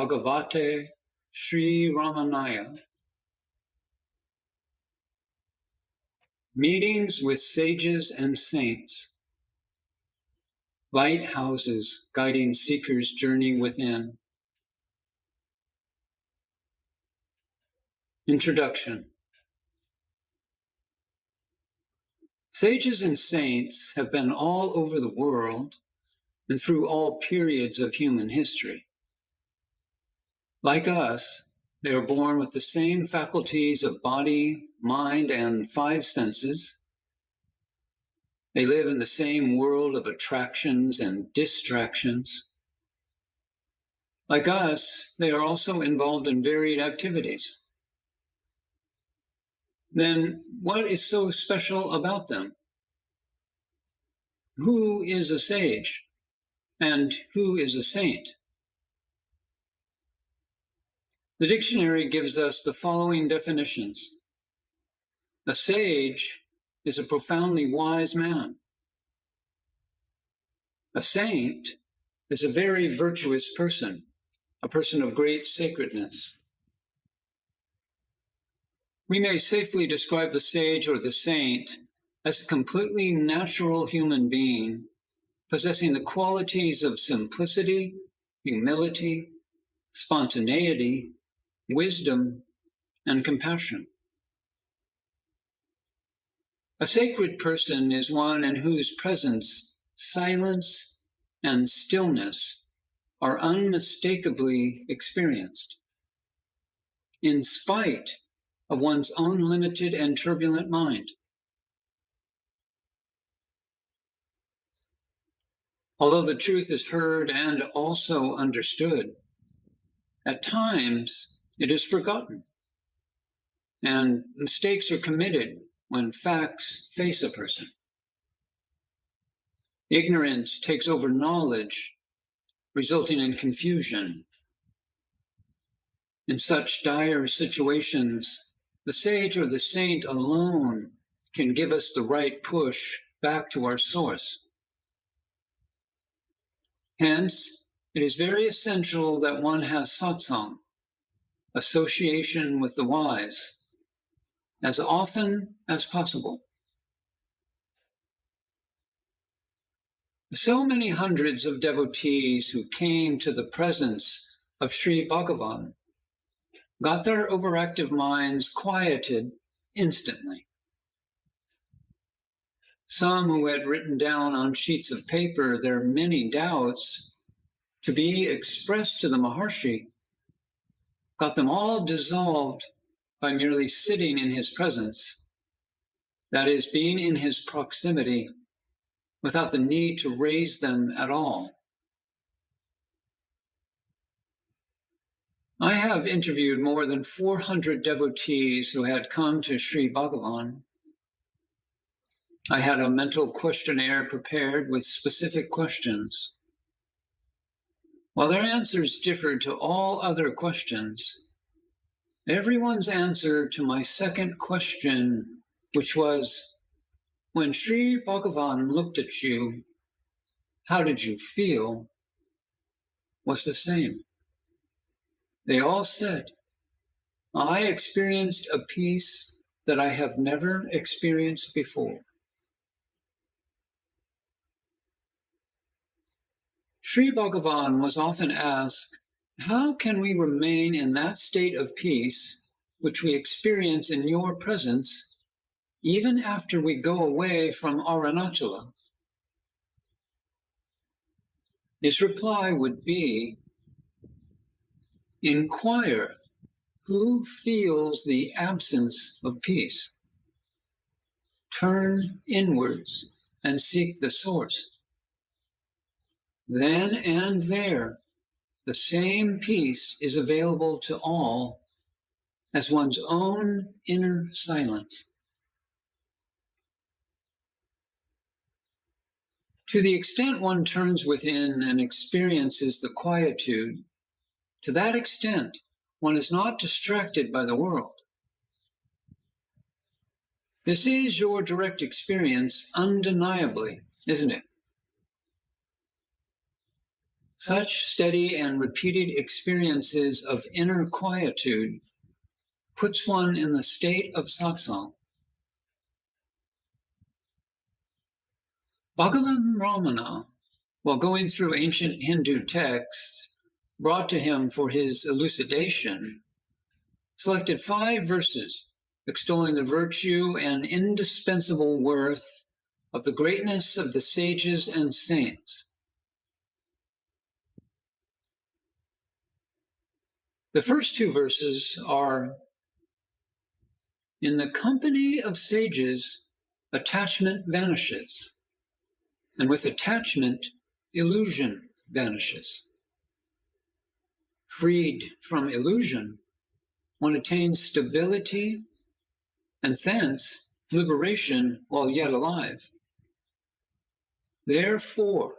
Bhagavate Sri Ramanaya. Meetings with sages and saints. Lighthouses guiding seekers' journey within. Introduction. Sages and saints have been all over the world and through all periods of human history. Like us, they are born with the same faculties of body, mind, and five senses. They live in the same world of attractions and distractions. Like us, they are also involved in varied activities. Then what is so special about them? Who is a sage and who is a saint? The dictionary gives us the following definitions. A sage is a profoundly wise man. A saint is a very virtuous person, a person of great sacredness. We may safely describe the sage or the saint as a completely natural human being, possessing the qualities of simplicity, humility, spontaneity, wisdom, and compassion. A sacred person is one in whose presence silence and stillness are unmistakably experienced, in spite of one's own limited and turbulent mind. Although the truth is heard and also understood, at times it is forgotten, and mistakes are committed when facts face a person. Ignorance takes over knowledge, resulting in confusion. In such dire situations, the sage or the saint alone can give us the right push back to our source. Hence, it is very essential that one has satsang, association with the wise, as often as possible. So many hundreds of devotees who came to the presence of Sri Bhagavan got their overactive minds quieted instantly. Some who had written down on sheets of paper their many doubts to be expressed to the Maharshi got them all dissolved by merely sitting in his presence, that is, being in his proximity without the need to raise them at all. I have interviewed more than 400 devotees who had come to Sri Bhagavan. I had a mental questionnaire prepared with specific questions. While their answers differed to all other questions, everyone's answer to my second question, which was, when Sri Bhagavan looked at you, how did you feel, was the same. They all said, I experienced a peace that I have never experienced before. Sri Bhagavan was often asked, how can we remain in that state of peace which we experience in your presence, even after we go away from Arunachala? His reply would be, inquire who feels the absence of peace. Turn inwards and seek the source. Then and there, the same peace is available to all as one's own inner silence. To the extent one turns within and experiences the quietude, to that extent, one is not distracted by the world. This is your direct experience undeniably, isn't it? Such steady and repeated experiences of inner quietude puts one in the state of satsang. Bhagavan Ramana, while going through ancient Hindu texts brought to him for his elucidation, selected 5 verses extolling the virtue and indispensable worth of the greatness of the sages and saints. The first 2 verses are, "In the company of sages, attachment vanishes, and with attachment, illusion vanishes. Freed from illusion, one attains stability and thence liberation while yet alive. Therefore,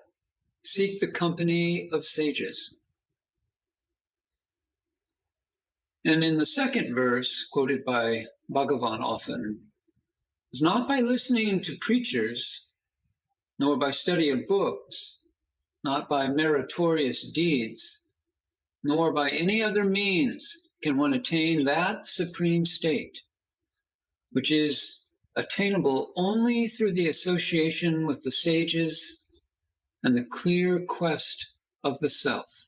seek the company of sages." And in the second verse, quoted by Bhagavan often, "It's not by listening to preachers, nor by study of books, not by meritorious deeds, nor by any other means can one attain that supreme state, which is attainable only through the association with the sages and the clear quest of the self."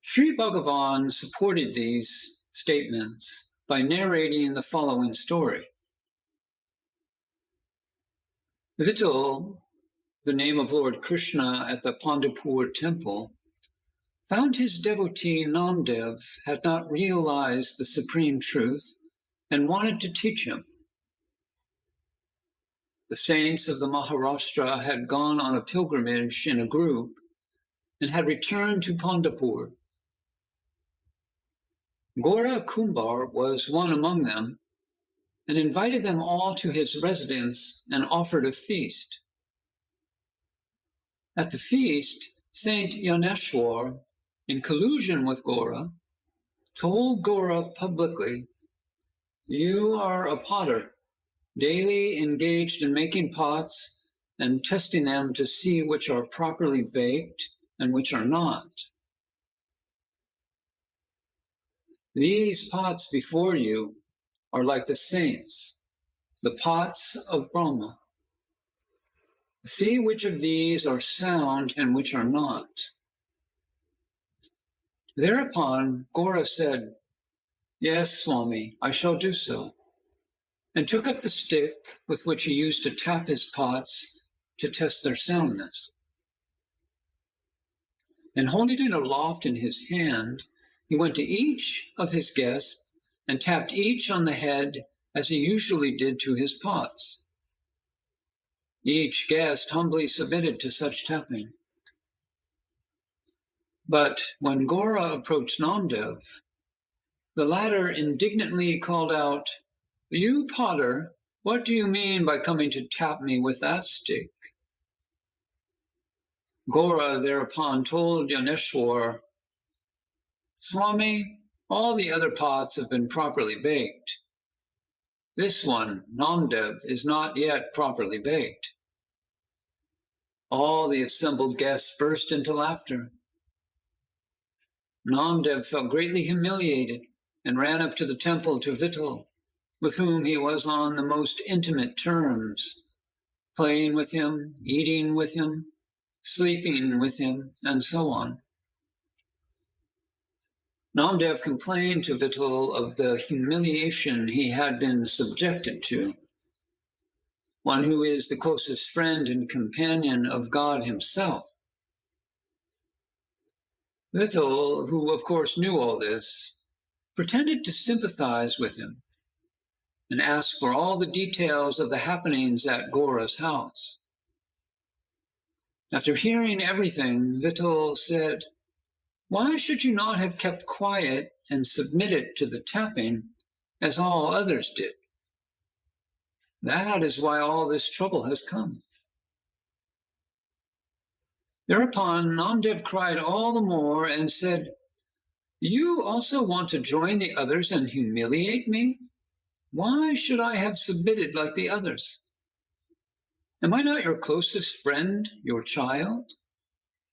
Sri Bhagavan supported these statements by narrating the following story. Vittal, the name of Lord Krishna at the Pandharpur temple, found his devotee Namdev had not realized the supreme truth and wanted to teach him. The saints of the Maharashtra had gone on a pilgrimage in a group and had returned to Pandharpur. Gora Kumbar was one among them and invited them all to his residence and offered a feast. At the feast, Saint Yaneshwar, in collusion with Gora, told Gora publicly, "You are a potter, daily engaged in making pots and testing them to see which are properly baked and which are not. These pots before you are like the saints, the pots of Brahma. See which of these are sound and which are not." Thereupon Gora said, "Yes, Swami, I shall do so," and took up the stick with which he used to tap his pots to test their soundness. And holding it aloft in his hand, he went to each of his guests and tapped each on the head as he usually did to his pots. Each guest humbly submitted to such tapping. But when Gora approached Namdev, the latter indignantly called out, "You potter, what do you mean by coming to tap me with that stick?" Gora thereupon told Yaneshwar, "Swami, all the other pots have been properly baked. This one, Namdev, is not yet properly baked." All the assembled guests burst into laughter. Namdev felt greatly humiliated and ran up to the temple to Vittal, with whom he was on the most intimate terms, playing with him, eating with him, sleeping with him, and so on. Namdev complained to Vittal of the humiliation he had been subjected to. One who is the closest friend and companion of God himself. Vittal, who of course knew all this, pretended to sympathize with him and asked for all the details of the happenings at Gora's house. After hearing everything, Vittal said, "Why should you not have kept quiet and submitted to the tapping as all others did? That is why all this trouble has come." Thereupon Namdev cried all the more and said, "You also want to join the others and humiliate me? Why should I have submitted like the others?" Am I not your closest friend, your child?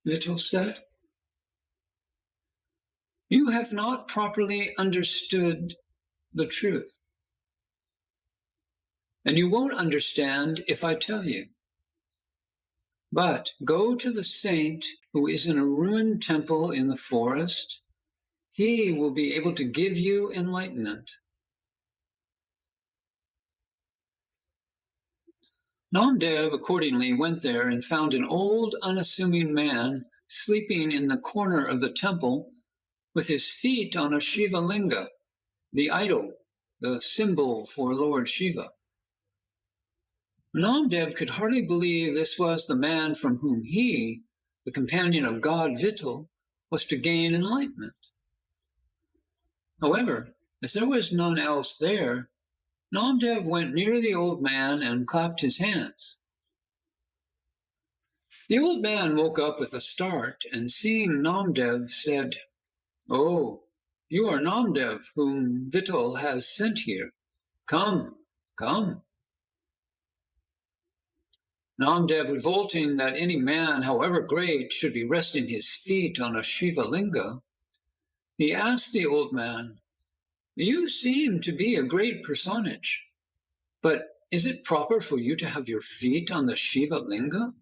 Vittal said. You have not properly understood the truth, and you won't understand if I tell you. But go to the saint who is in a ruined temple in the forest. He will be able to give you enlightenment. Namdev accordingly went there and found an old, unassuming man sleeping in the corner of the temple with his feet on a Shiva linga, the idol, the symbol for Lord Shiva. Namdev could hardly believe this was the man from whom he, the companion of God Vittal, was to gain enlightenment. However, as there was none else there, Namdev went near the old man and clapped his hands. The old man woke up with a start and seeing Namdev said, "Oh, you are Namdev, whom Vittal has sent here. Come, come." Namdev, revolting that any man, however great, should be resting his feet on a Shiva linga, he asked the old man, "You seem to be a great personage, but is it proper for you to have your feet on the Shiva linga?"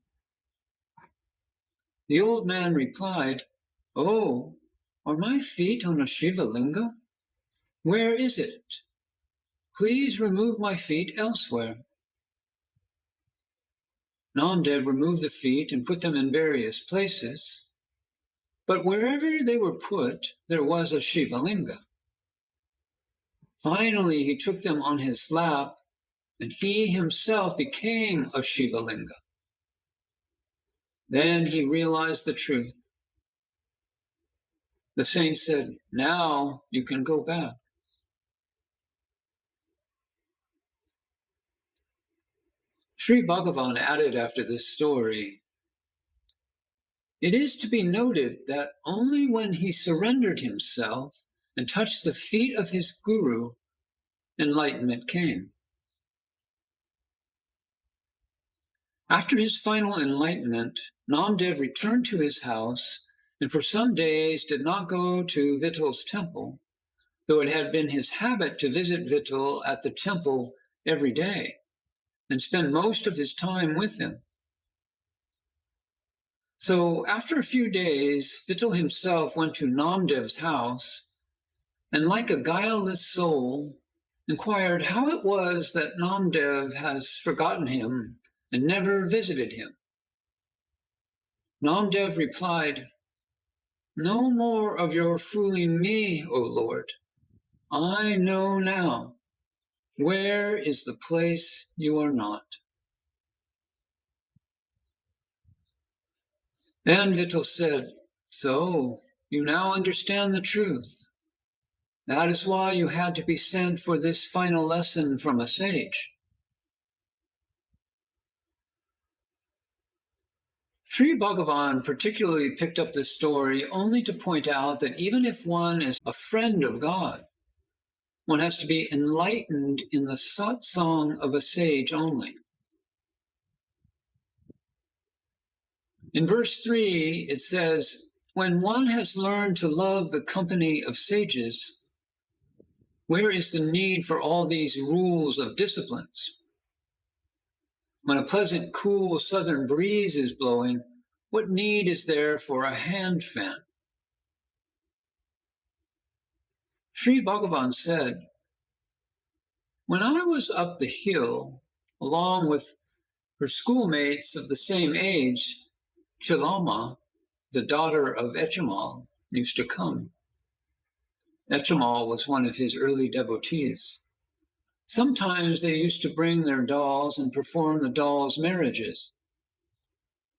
The old man replied, "Oh, are my feet on a Shiva linga? Where is it? Please remove my feet elsewhere." Namdev removed the feet and put them in various places, but wherever they were put, there was a Shiva linga. Finally, he took them on his lap, and he himself became a Shiva linga. Then he realized the truth. The saint said, "Now you can go back." Sri Bhagavan added after this story, "It is to be noted that only when he surrendered himself and touched the feet of his guru, enlightenment came." After his final enlightenment, Namdev returned to his house and for some days did not go to Vittal's temple, though it had been his habit to visit Vittal at the temple every day and spend most of his time with him. So after a few days, Vittal himself went to Namdev's house and, like a guileless soul, inquired how it was that Namdev has forgotten him and never visited him. Namdev replied, "No more of your fooling me, O Lord. I know now. Where is the place you are not?" And Vittal said, "So you now understand the truth. That is why you had to be sent for this final lesson from a sage." Sri Bhagavan particularly picked up this story only to point out that even if one is a friend of God, one has to be enlightened in the satsang of a sage only. In verse 3, it says, "When one has learned to love the company of sages, where is the need for all these rules of disciplines? When a pleasant, cool southern breeze is blowing, what need is there for a hand fan?" Sri Bhagavan said, "When I was up the hill, along with her schoolmates of the same age, Chilama, the daughter of Echamal, used to come. Echamal was one of his early devotees. Sometimes they used to bring their dolls and perform the dolls' marriages.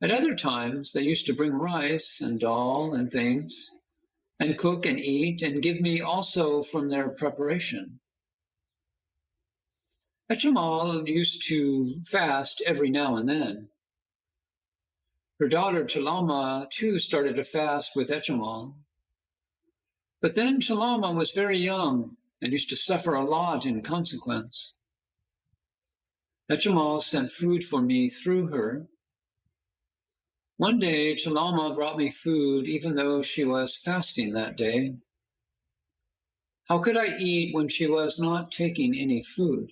At other times, they used to bring rice and dal and things, and cook and eat, and give me also from their preparation. Echamal used to fast every now and then. Her daughter Chalama too started to fast with Echamal. But then Chalama was very young and used to suffer a lot in consequence. Pechamal sent food for me through her. One day, Chalama brought me food even though she was fasting that day. How could I eat when she was not taking any food?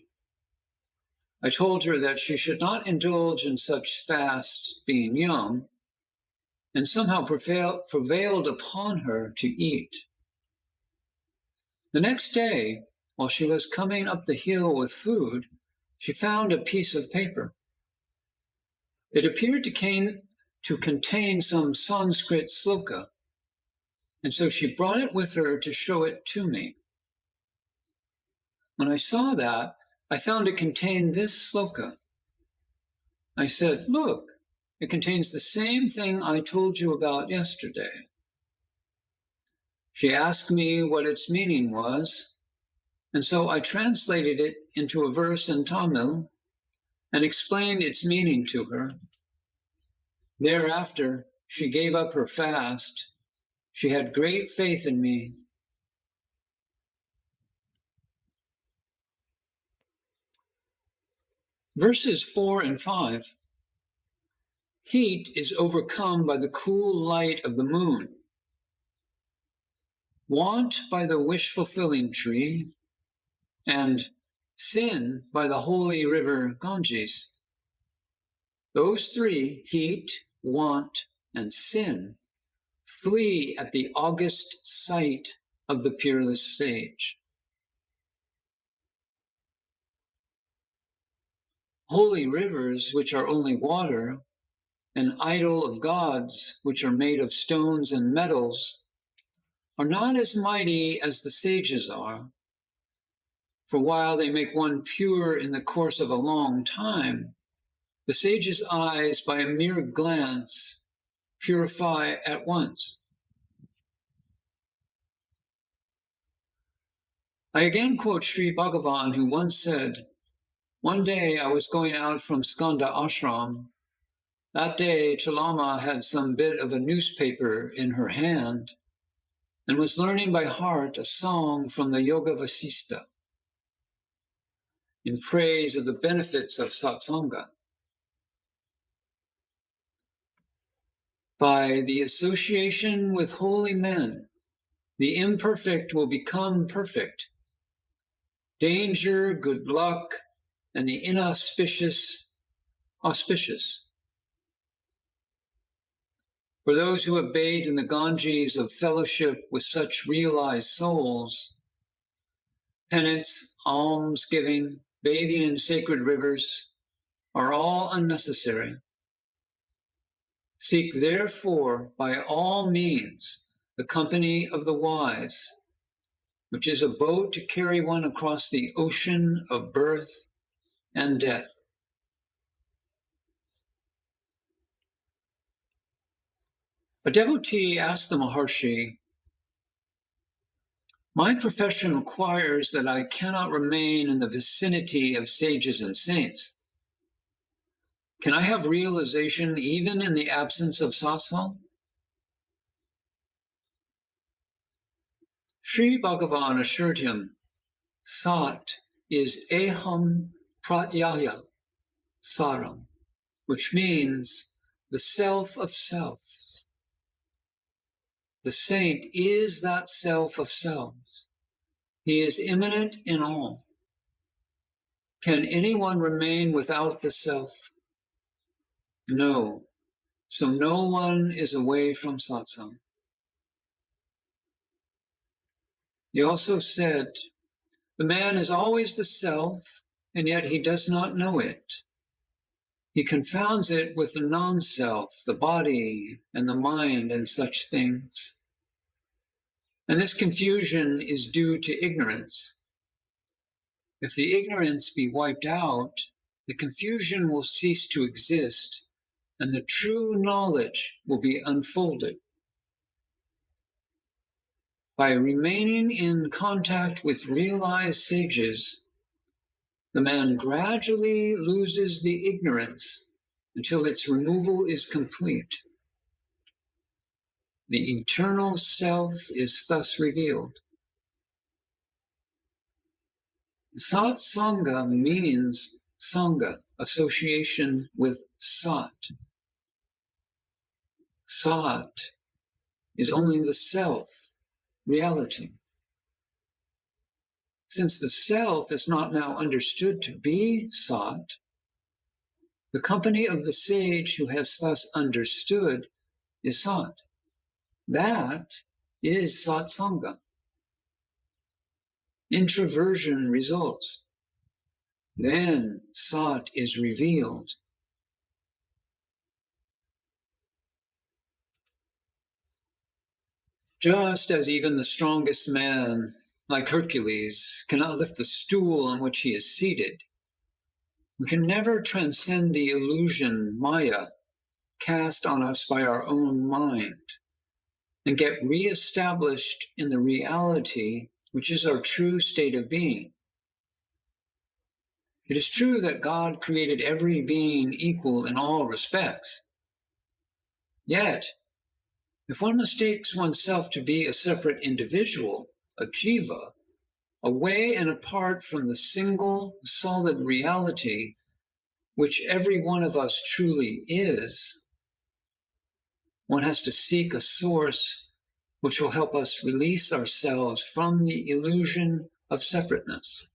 I told her that she should not indulge in such fast, being young, and somehow prevailed upon her to eat. The next day, while she was coming up the hill with food, she found a piece of paper. It appeared to contain some Sanskrit sloka, and so she brought it with her to show it to me. When I saw that, I found it contained this sloka. I said, "Look, it contains the same thing I told you about yesterday." She asked me what its meaning was, and so I translated it into a verse in Tamil and explained its meaning to her. Thereafter, she gave up her fast. She had great faith in me. Verses 4 and 5. Heat is overcome by the cool light of the moon. Want by the wish-fulfilling tree, and sin by the holy river Ganges. Those three, heat, want, and sin, flee at the august sight of the peerless sage. Holy rivers, which are only water, and idol of gods, which are made of stones and metals, are not as mighty as the sages are. For while they make one pure in the course of a long time, the sage's eyes, by a mere glance, purify at once. I again quote Sri Bhagavan, who once said, "One day I was going out from Skanda ashram. That day, Chalama had some bit of a newspaper in her hand and was learning by heart a song from the Yoga Vasista in praise of the benefits of satsanga. By the association with holy men, the imperfect will become perfect. Danger, good luck, and the inauspicious, auspicious. For those who have bathed in the Ganges of fellowship with such realized souls, penance, almsgiving, bathing in sacred rivers are all unnecessary. Seek therefore by all means the company of the wise, which is a boat to carry one across the ocean of birth and death." A devotee asked the Maharshi, "My profession requires that I cannot remain in the vicinity of sages and saints. Can I have realization even in the absence of satsang?" Sri Bhagavan assured him, "Sat is eham pratyaya saram, which means the self of selves. The saint is that self of selves. He is immanent in all. Can anyone remain without the self? No. So no one is away from satsang." He also said, "The man is always the self, and yet he does not know it. He confounds it with the non-self, the body and the mind and such things. And this confusion is due to ignorance. If the ignorance be wiped out, the confusion will cease to exist, and the true knowledge will be unfolded. By remaining in contact with realized sages, the man gradually loses the ignorance until its removal is complete. The eternal self is thus revealed." Satsanga means sangha, association with Sat. Sat is only the self, reality. Since the self is not now understood to be Sat, the company of the sage who has thus understood is Sat. That is satsanga. Introversion results. Then Sat is revealed. Just as even the strongest man, like Hercules, cannot lift the stool on which he is seated, we can never transcend the illusion, Maya, cast on us by our own mind, and get reestablished in the reality which is our true state of being. It is true that God created every being equal in all respects. Yet, if one mistakes oneself to be a separate individual, a jiva, away and apart from the single, solid reality which every one of us truly is, one has to seek a source which will help us release ourselves from the illusion of separateness.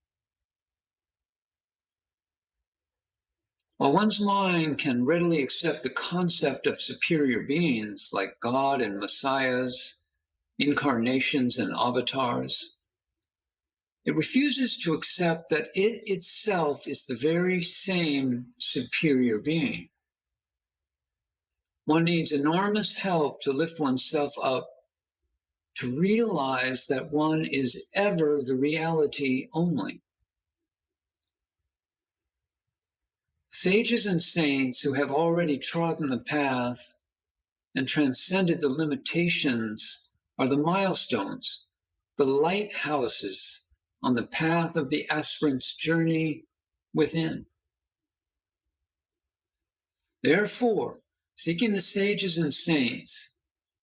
While one's mind can readily accept the concept of superior beings like God and messiahs, incarnations and avatars, it refuses to accept that it itself is the very same superior being. One needs enormous help to lift oneself up, to realize that one is ever the reality only. Sages and saints who have already trodden the path and transcended the limitations are the milestones, the lighthouses on the path of the aspirant's journey within. Therefore, seeking the sages and saints,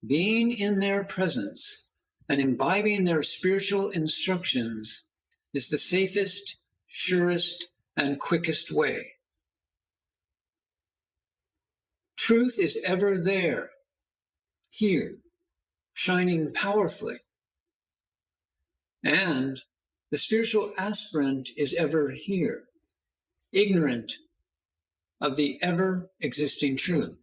being in their presence, and imbibing their spiritual instructions is the safest, surest, and quickest way. Truth is ever there, here, shining powerfully. And the spiritual aspirant is ever here, ignorant of the ever-existing truth.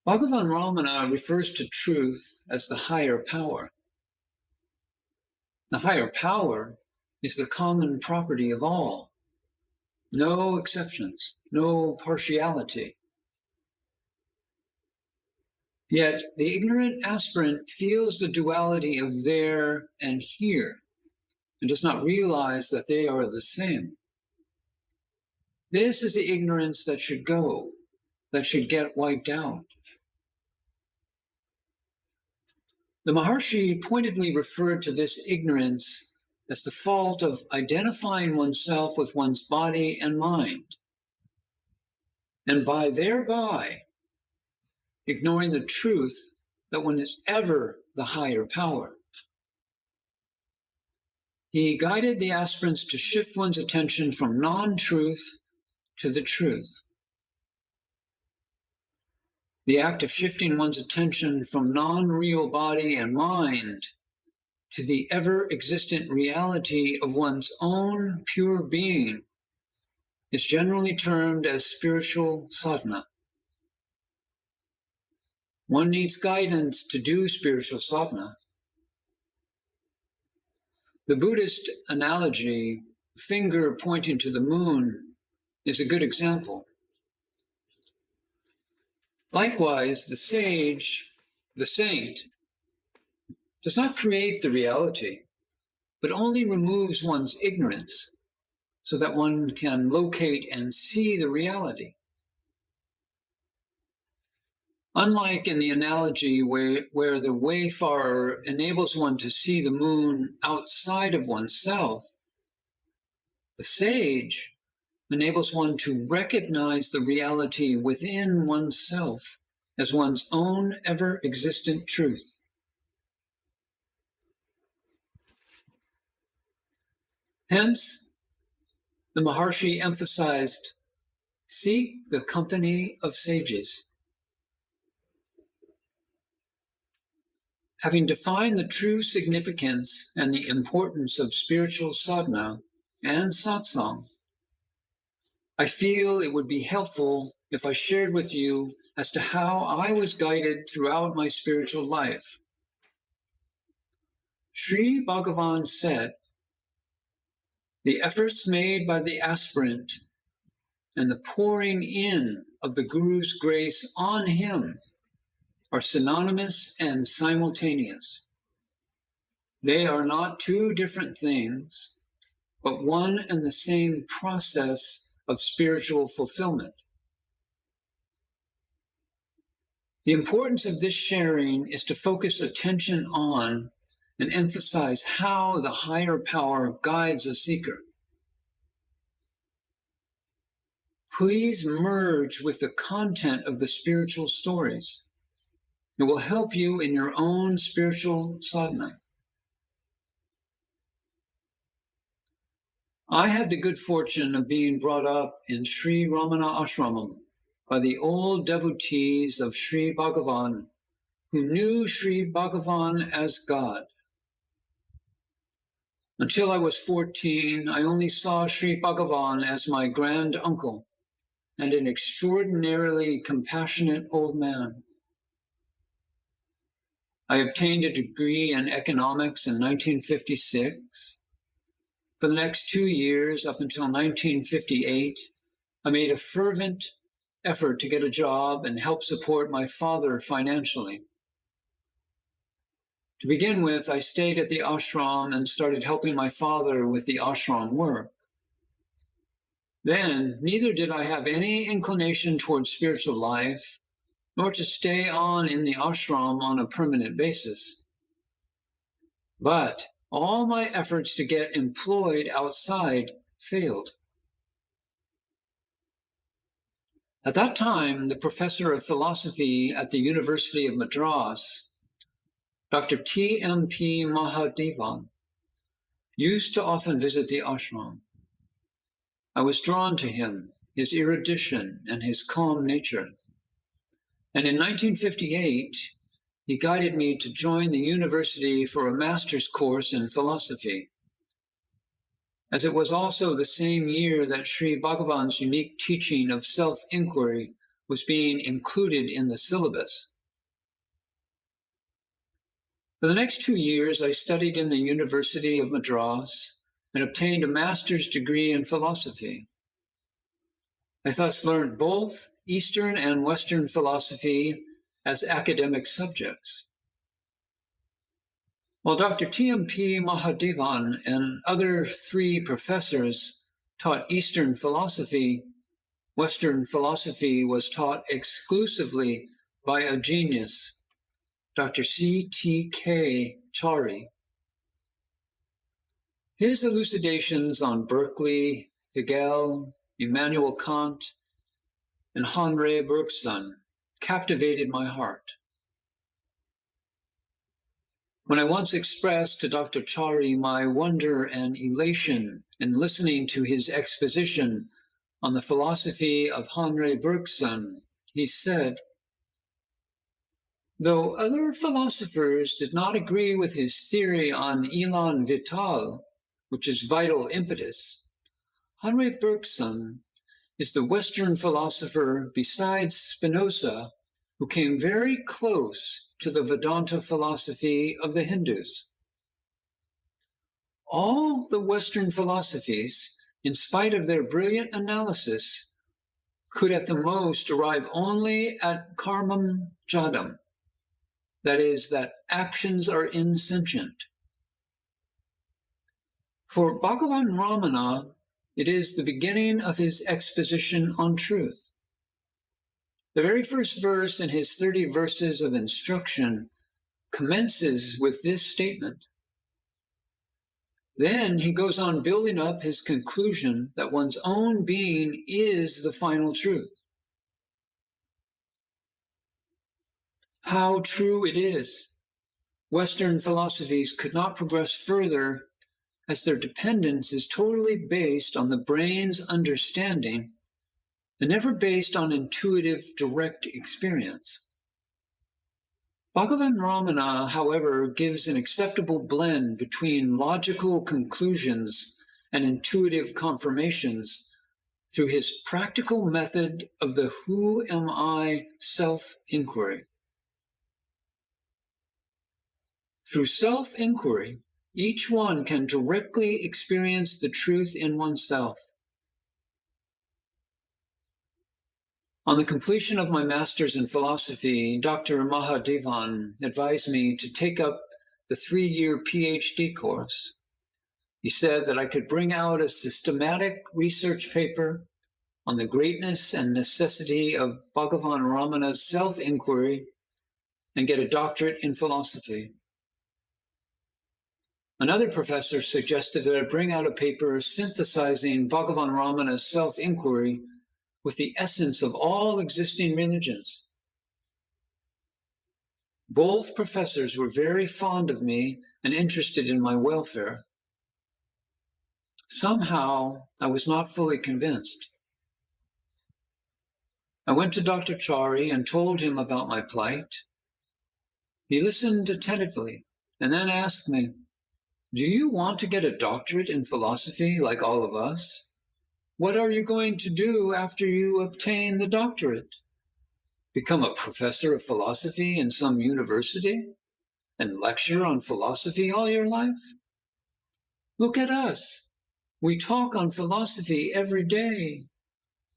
Bhagavan Ramana refers to truth as the higher power. The higher power is the common property of all. No exceptions, no partiality. Yet the ignorant aspirant feels the duality of there and here and does not realize that they are the same. This is the ignorance that should go, that should get wiped out. The Maharshi pointedly referred to this ignorance as the fault of identifying oneself with one's body and mind, and by thereby ignoring the truth that one is ever the higher power. He guided the aspirants to shift one's attention from non-truth to the truth. The act of shifting one's attention from non-real body and mind to the ever-existent reality of one's own pure being is generally termed as spiritual sadhana. One needs guidance to do spiritual sadhana. The Buddhist analogy, finger pointing to the moon, is a good example. Likewise, the sage, the saint, does not create the reality, but only removes one's ignorance so that one can locate and see the reality. Unlike in the analogy where the wayfarer enables one to see the moon outside of oneself, the sage enables one to recognize the reality within oneself as one's own ever-existent truth. Hence, the Maharshi emphasized, seek the company of sages. Having defined the true significance and the importance of spiritual sadhana and satsang, I feel it would be helpful if I shared with you as to how I was guided throughout my spiritual life. Sri Bhagavan said, the efforts made by the aspirant and the pouring in of the Guru's grace on him are synonymous and simultaneous. They are not two different things, but one and the same process of spiritual fulfillment. The importance of this sharing is to focus attention on and emphasize how the higher power guides a seeker. Please merge with the content of the spiritual stories. It will help you in your own spiritual sadhana. I had the good fortune of being brought up in Sri Ramanasramam by the old devotees of Sri Bhagavan who knew Sri Bhagavan as God. Until I was 14, I only saw Sri Bhagavan as my grand uncle and an extraordinarily compassionate old man. I obtained a degree in economics in 1956. For the next 2 years, up until 1958, I made a fervent effort to get a job and help support my father financially. To begin with, I stayed at the ashram and started helping my father with the ashram work. Then, neither did I have any inclination towards spiritual life, nor to stay on in the ashram on a permanent basis. But all my efforts to get employed outside failed. At that time, the professor of philosophy at the University of Madras, Dr. T.M.P. Mahadevan, used to often visit the ashram. I was drawn to him, his erudition, and his calm nature. And in 1958, he guided me to join the university for a master's course in philosophy, as it was also the same year that Sri Bhagavan's unique teaching of self-inquiry was being included in the syllabus. For the next 2 years, I studied in the University of Madras and obtained a master's degree in philosophy. I thus learned both Eastern and Western philosophy as academic subjects. While Dr. T.M.P. Mahadevan and other 3 professors taught Eastern philosophy, Western philosophy was taught exclusively by a genius, Dr. C.T.K. Chari. His elucidations on Berkeley, Hegel, Immanuel Kant, and Henri Bergson captivated my heart. When I once expressed to Dr. Chari my wonder and elation in listening to his exposition on the philosophy of Henri Bergson, he said, though other philosophers did not agree with his theory on elan vital, which is vital impetus, Henri Bergson is the Western philosopher besides Spinoza who came very close to the Vedanta philosophy of the Hindus. All the Western philosophies, in spite of their brilliant analysis, could at the most arrive only at karmam jadam, that is, that actions are insentient. For Bhagavan Ramana, it is the beginning of his exposition on truth. The very first verse in his 30 verses of instruction commences with this statement. Then he goes on building up his conclusion that one's own being is the final truth. How true it is. Western philosophies could not progress further as their dependence is totally based on the brain's understanding and never based on intuitive, direct experience. Bhagavan Ramana, however, gives an acceptable blend between logical conclusions and intuitive confirmations through his practical method of the who am I self-inquiry. Through self-inquiry, each one can directly experience the truth in oneself. On the completion of my master's in philosophy, Dr. Mahadevan advised me to take up the 3-year PhD course. He said that I could bring out a systematic research paper on the greatness and necessity of Bhagavan Ramana's self-inquiry and get a doctorate in philosophy. Another professor suggested that I bring out a paper synthesizing Bhagavan Ramana's self-inquiry with the essence of all existing religions. Both professors were very fond of me and interested in my welfare. Somehow, I was not fully convinced. I went to Dr. Chari and told him about my plight. He listened attentively and then asked me, "Do you want to get a doctorate in philosophy like all of us? What are you going to do after you obtain the doctorate? Become a professor of philosophy in some university and lecture on philosophy all your life? Look at us. We talk on philosophy every day.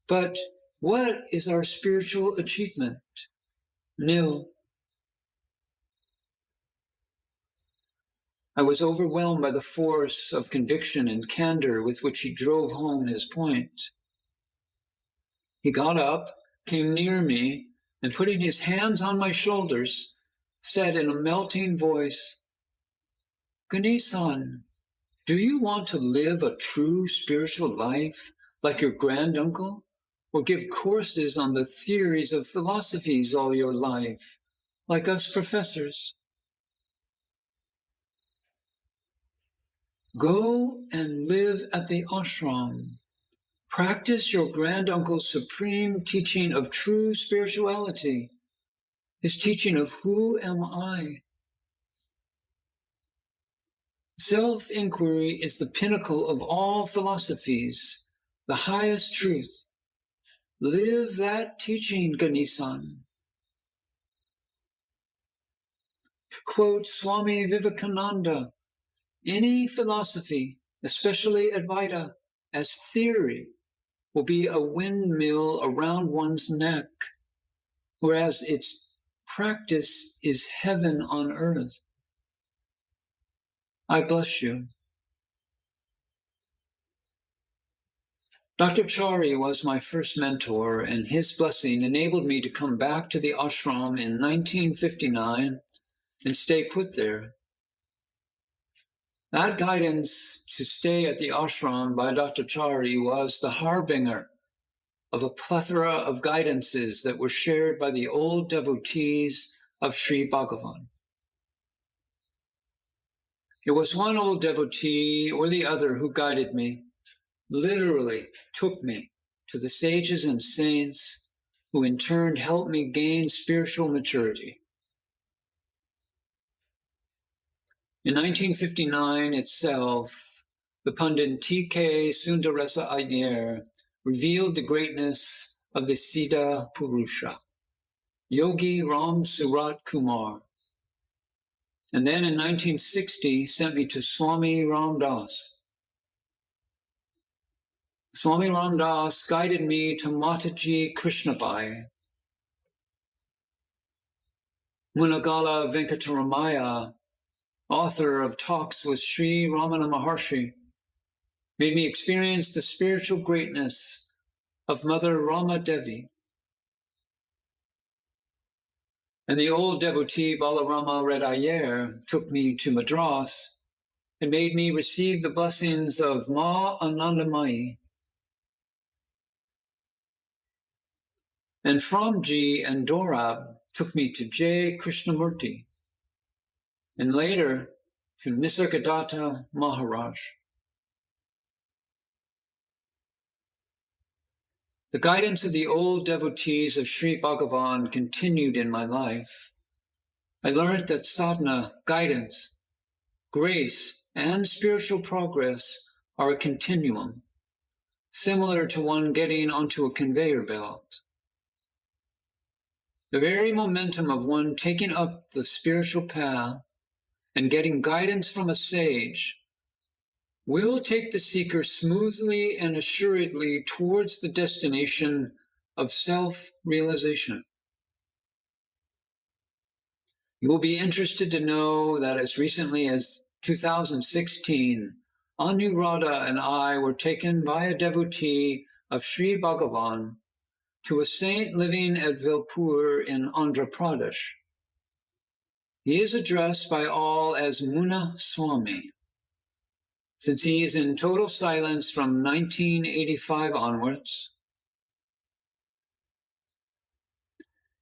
But what is our spiritual achievement? Nil." I was overwhelmed by the force of conviction and candor with which he drove home his point. He got up, came near me, and putting his hands on my shoulders, said in a melting voice, "Ganesan, do you want to live a true spiritual life like your granduncle, or give courses on the theories of philosophies all your life, like us professors? Go and live at the ashram. Practice your granduncle's supreme teaching of true spirituality, his teaching of who am I. Self-inquiry is the pinnacle of all philosophies, the highest truth. Live that teaching, Ganesan." To quote Swami Vivekananda, "Any philosophy, especially Advaita, as theory, will be a windmill around one's neck, whereas its practice is heaven on earth." I bless you. Dr. Chari was my first mentor, and his blessing enabled me to come back to the ashram in 1959 and stay put there. That guidance to stay at the ashram by Dr. Chari was the harbinger of a plethora of guidances that were shared by the old devotees of Sri Bhagavan. It was one old devotee or the other who guided me, literally took me to the sages and saints who in turn helped me gain spiritual maturity. In 1959 itself, the Pandit T.K. Sundaresa Iyer revealed the greatness of the Siddha Purusha, Yogi Ram Surat Kumar. And then in 1960 sent me to Swami Ram Das. Swami Ram Das guided me to Mataji Krishnabai. Munagala Venkataramaya, author of Talks with Sri Ramana Maharshi, made me experience the spiritual greatness of Mother Rama Devi. And the old devotee Balarama Red Iyer took me to Madras and made me receive the blessings of Ma Anandamayi. And Framji and Dorab took me to J. Krishnamurti, and later to Nisargadatta Maharaj. The guidance of the old devotees of Sri Bhagavan continued in my life. I learned that sadhana, guidance, grace, and spiritual progress are a continuum, similar to one getting onto a conveyor belt. The very momentum of one taking up the spiritual path and getting guidance from a sage will take the seeker smoothly and assuredly towards the destination of self-realization. You will be interested to know that as recently as 2016, Anuradha and I were taken by a devotee of Sri Bhagavan to a saint living at Velpur in Andhra Pradesh. He is addressed by all as Mouna Swami, since he is in total silence from 1985 onwards.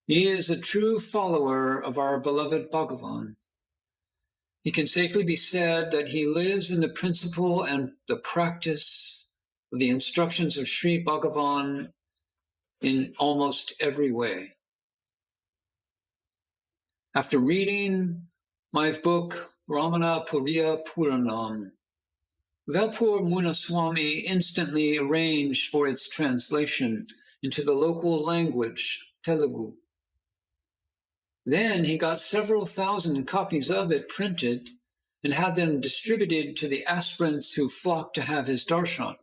He is a true follower of our beloved Bhagavan. It can safely be said that he lives in the principle and the practice of the instructions of Sri Bhagavan in almost every way. After reading my book, Ramana Periya Puranam, Velpur Mouna Swami instantly arranged for its translation into the local language, Telugu. Then he got several thousand copies of it printed and had them distributed to the aspirants who flocked to have his darshan.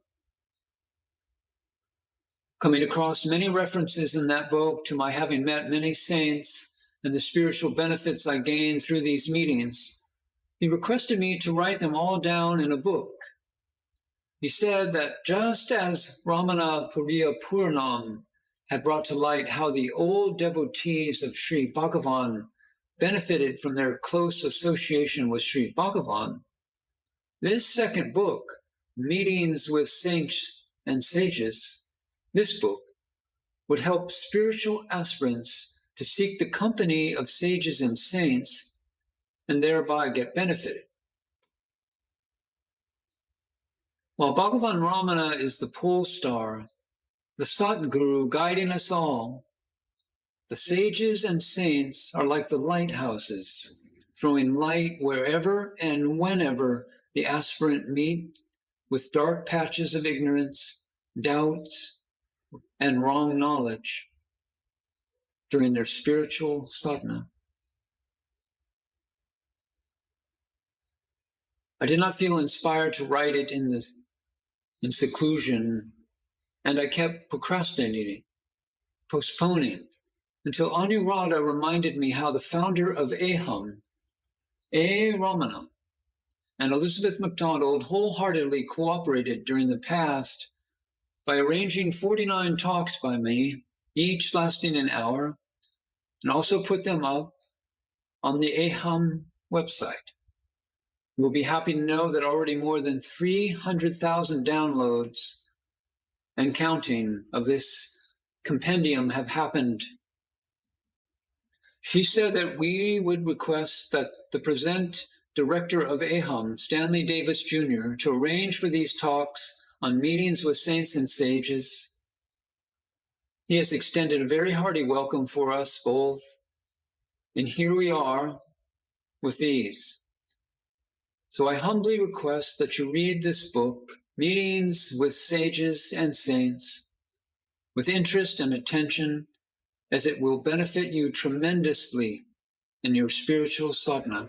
Coming across many references in that book to my having met many saints and the spiritual benefits I gained through these meetings, he requested me to write them all down in a book. He said that just as Ramana Periya Puranam had brought to light how the old devotees of Sri Bhagavan benefited from their close association with Sri Bhagavan, this second book, Meetings with Saints and Sages, this book would help spiritual aspirants to seek the company of sages and saints and thereby get benefited. While Bhagavan Ramana is the pole star, the Satguru guiding us all, the sages and saints are like the lighthouses, throwing light wherever and whenever the aspirant meets with dark patches of ignorance, doubts, and wrong knowledge during their spiritual sadhana. I did not feel inspired to write it in seclusion, and I kept procrastinating, postponing, until Anuradha reminded me how the founder of AHAM, A. Ramana, and Elizabeth MacDonald wholeheartedly cooperated during the past by arranging 49 talks by me, each lasting an hour, and also put them up on the AHAM website. You will be happy to know that already more than 300,000 downloads and counting of this compendium have happened. She said that we would request that the present director of AHAM, Stanley Davis Jr., to arrange for these talks on meetings with saints and sages. He has extended a very hearty welcome for us both, and here we are with these. So I humbly request that you read this book, Meetings with Sages and Saints, with interest and attention, as it will benefit you tremendously in your spiritual sadhana.